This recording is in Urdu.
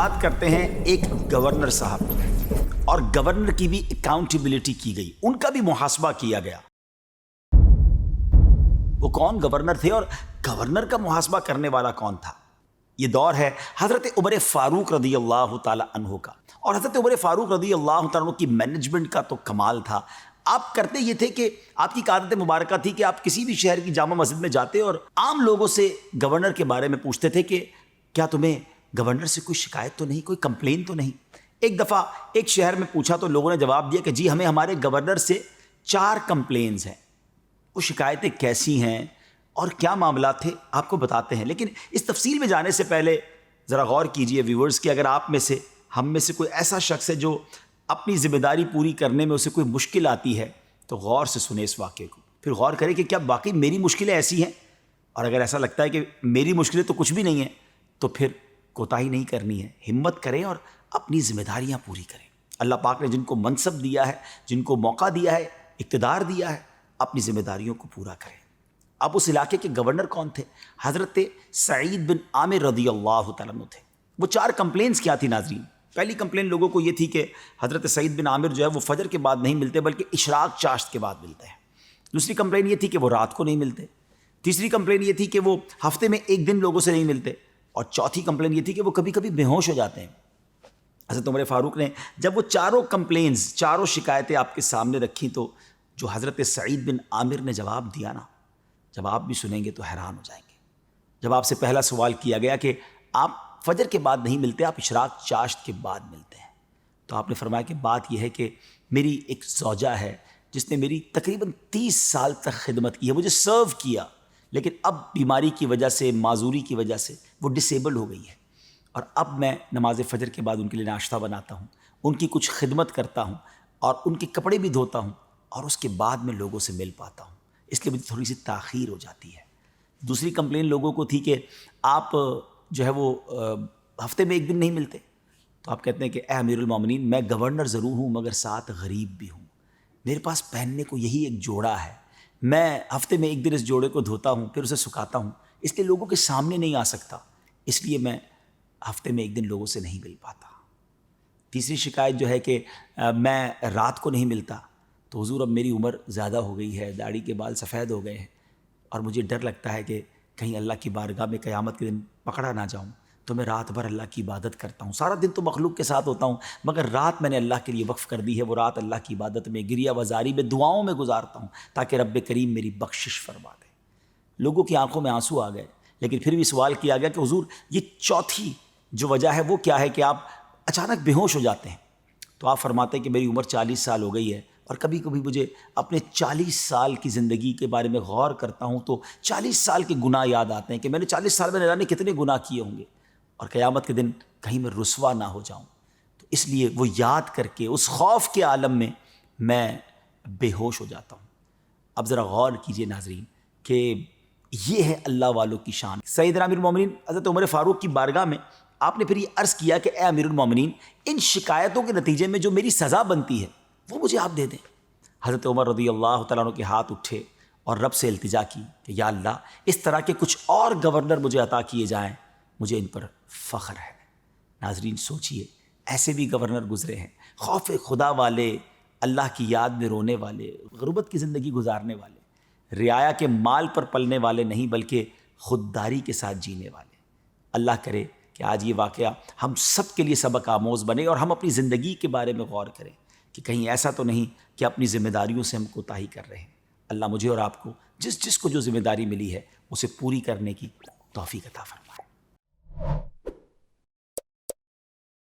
بات کرتے ہیں ایک گورنر صاحب کی، اور گورنر کی بھی اکاؤنٹیبلٹی کی گئی، ان کا بھی محاسبہ کیا گیا۔ وہ کون گورنر تھے اور گورنر کا محاسبہ کرنے والا کون تھا؟ یہ دور ہے حضرت عمر فاروق رضی اللہ تعالی عنہ کا، اور حضرت عمر فاروق رضی اللہ تعالی عنہ کی مینجمنٹ کا تو کمال تھا۔ آپ کرتے یہ تھے کہ آپ کی عادت مبارکہ تھی کہ آپ کسی بھی شہر کی جامع مسجد میں جاتے اور عام لوگوں سے گورنر کے بارے میں پوچھتے تھے کہ کیا تمہیں گورنر سے کوئی شکایت تو نہیں، کوئی کمپلین تو نہیں؟ ایک دفعہ ایک شہر میں پوچھا تو لوگوں نے جواب دیا کہ جی ہمیں ہمارے گورنر سے 4 کمپلینز ہیں۔ وہ شکایتیں کیسی ہیں اور کیا معاملات تھے آپ کو بتاتے ہیں، لیکن اس تفصیل میں جانے سے پہلے ذرا غور کیجئے ویورز کہ اگر آپ میں سے، ہم میں سے کوئی ایسا شخص ہے جو اپنی ذمہ داری پوری کرنے میں اسے کوئی مشکل آتی ہے تو غور سے سنیں اس واقعے کو، پھر غور کریں کہ کیا واقعی میری مشکلیں ایسی ہیں، اور اگر ایسا لگتا ہے کہ میری مشکلیں تو کچھ بھی نہیں ہیں تو پھر کوتاہی نہیں کرنی ہے، ہمت کریں اور اپنی ذمہ داریاں پوری کریں۔ اللہ پاک نے جن کو منصب دیا ہے، جن کو موقع دیا ہے، اقتدار دیا ہے، اپنی ذمہ داریوں کو پورا کریں۔ اب اس علاقے کے گورنر کون تھے؟ حضرت سعید بن عامر رضی اللہ تعالیٰ عنہ تھے۔ وہ 4 کمپلینز کیا تھی ناظرین؟ پہلی کمپلین لوگوں کو یہ تھی کہ حضرت سعید بن عامر جو ہے وہ فجر کے بعد نہیں ملتے بلکہ اشراق چاشت کے بعد ملتے ہیں۔ دوسری کمپلین یہ تھی کہ وہ رات کو نہیں ملتے۔ تیسری کمپلین یہ تھی کہ وہ ہفتے میں 1 دن لوگوں سے نہیں ملتے، اور چوتھی کمپلین یہ تھی کہ وہ کبھی کبھی بے ہوش ہو جاتے ہیں۔ حضرت عمر فاروق نے جب وہ 4 کمپلینز، 4 شکایتیں آپ کے سامنے رکھی تو جو حضرت سعید بن عامر نے جواب دیا نا، جب آپ بھی سنیں گے تو حیران ہو جائیں گے۔ جب آپ سے پہلا سوال کیا گیا کہ آپ فجر کے بعد نہیں ملتے، آپ اشراق چاشت کے بعد ملتے ہیں، تو آپ نے فرمایا کہ بات یہ ہے کہ میری ایک زوجہ ہے جس نے میری تقریباً 30 سال تک خدمت کی ہے، مجھے سرو کیا، لیکن اب بیماری کی وجہ سے، معذوری کی وجہ سے وہ ڈسیبل ہو گئی ہے، اور اب میں نماز فجر کے بعد ان کے لیے ناشتہ بناتا ہوں، ان کی کچھ خدمت کرتا ہوں، اور ان کے کپڑے بھی دھوتا ہوں، اور اس کے بعد میں لوگوں سے مل پاتا ہوں، اس لیے مجھے تھوڑی سی تاخیر ہو جاتی ہے۔ دوسری کمپلین لوگوں کو تھی کہ آپ جو ہے وہ ہفتے میں 1 دن نہیں ملتے، تو آپ کہتے ہیں کہ اے امیر المومنین، میں گورنر ضرور ہوں مگر ساتھ غریب بھی ہوں، میرے پاس پہننے کو یہی ایک جوڑا ہے، میں ہفتے میں 1 دن اس جوڑے کو دھوتا ہوں پھر اسے سکھاتا ہوں، اس لیے لوگوں کے سامنے نہیں آ سکتا، اس لیے میں ہفتے میں 1 دن لوگوں سے نہیں مل پاتا۔ تیسری شکایت جو ہے کہ میں رات کو نہیں ملتا، تو حضور اب میری عمر زیادہ ہو گئی ہے، داڑھی کے بال سفید ہو گئے ہیں، اور مجھے ڈر لگتا ہے کہ کہیں اللہ کی بارگاہ میں قیامت کے دن پکڑا نہ جاؤں، تو میں رات بھر اللہ کی عبادت کرتا ہوں، سارا دن تو مخلوق کے ساتھ ہوتا ہوں مگر رات میں نے اللہ کے لیے وقف کر دی ہے، وہ رات اللہ کی عبادت میں، گریہ وزاری میں، دعاؤں میں گزارتا ہوں تاکہ رب کریم میری بخشش فرما دے۔ لوگوں کی آنکھوں میں آنسو آ گئے، لیکن پھر بھی سوال کیا گیا کہ حضور یہ چوتھی جو وجہ ہے وہ کیا ہے کہ آپ اچانک بے ہوش ہو جاتے ہیں؟ تو آپ فرماتے ہیں کہ میری عمر 40 سال ہو گئی ہے، اور کبھی کبھی مجھے اپنے 40 سال کی زندگی کے بارے میں غور کرتا ہوں تو 40 سال کے گناہ یاد آتے ہیں کہ میں نے 40 سال میں نہ جانے کتنے گناہ کیے ہوں گے، اور قیامت کے دن کہیں میں رسوا نہ ہو جاؤں، تو اس لیے وہ یاد کر کے اس خوف کے عالم میں بے ہوش ہو جاتا ہوں۔ اب ذرا غور کیجئے ناظرین کہ یہ ہے اللہ والوں کی شان۔ سیدنا امیر المومنین حضرت عمر فاروق کی بارگاہ میں آپ نے پھر یہ عرض کیا کہ اے امیر المومنین، ان شکایتوں کے نتیجے میں جو میری سزا بنتی ہے وہ مجھے آپ دے دیں۔ حضرت عمر رضی اللہ تعالیٰ عنہ کے ہاتھ اٹھے اور رب سے التجا کی کہ یا اللہ، اس طرح کے کچھ اور گورنر مجھے عطا کیے جائیں، مجھے ان پر فخر ہے۔ ناظرین سوچئے، ایسے بھی گورنر گزرے ہیں، خوف خدا والے، اللہ کی یاد میں رونے والے، غربت کی زندگی گزارنے والے، رعایا کے مال پر پلنے والے نہیں بلکہ خودداری کے ساتھ جینے والے۔ اللہ کرے کہ آج یہ واقعہ ہم سب کے لیے سبق آموز بنے اور ہم اپنی زندگی کے بارے میں غور کریں کہ کہیں ایسا تو نہیں کہ اپنی ذمہ داریوں سے ہم کوتاہی کر رہے ہیں۔ اللہ مجھے اور آپ کو جس کو جو ذمہ داری ملی ہے اسے پوری کرنے کی توفیق عطا فرمائے۔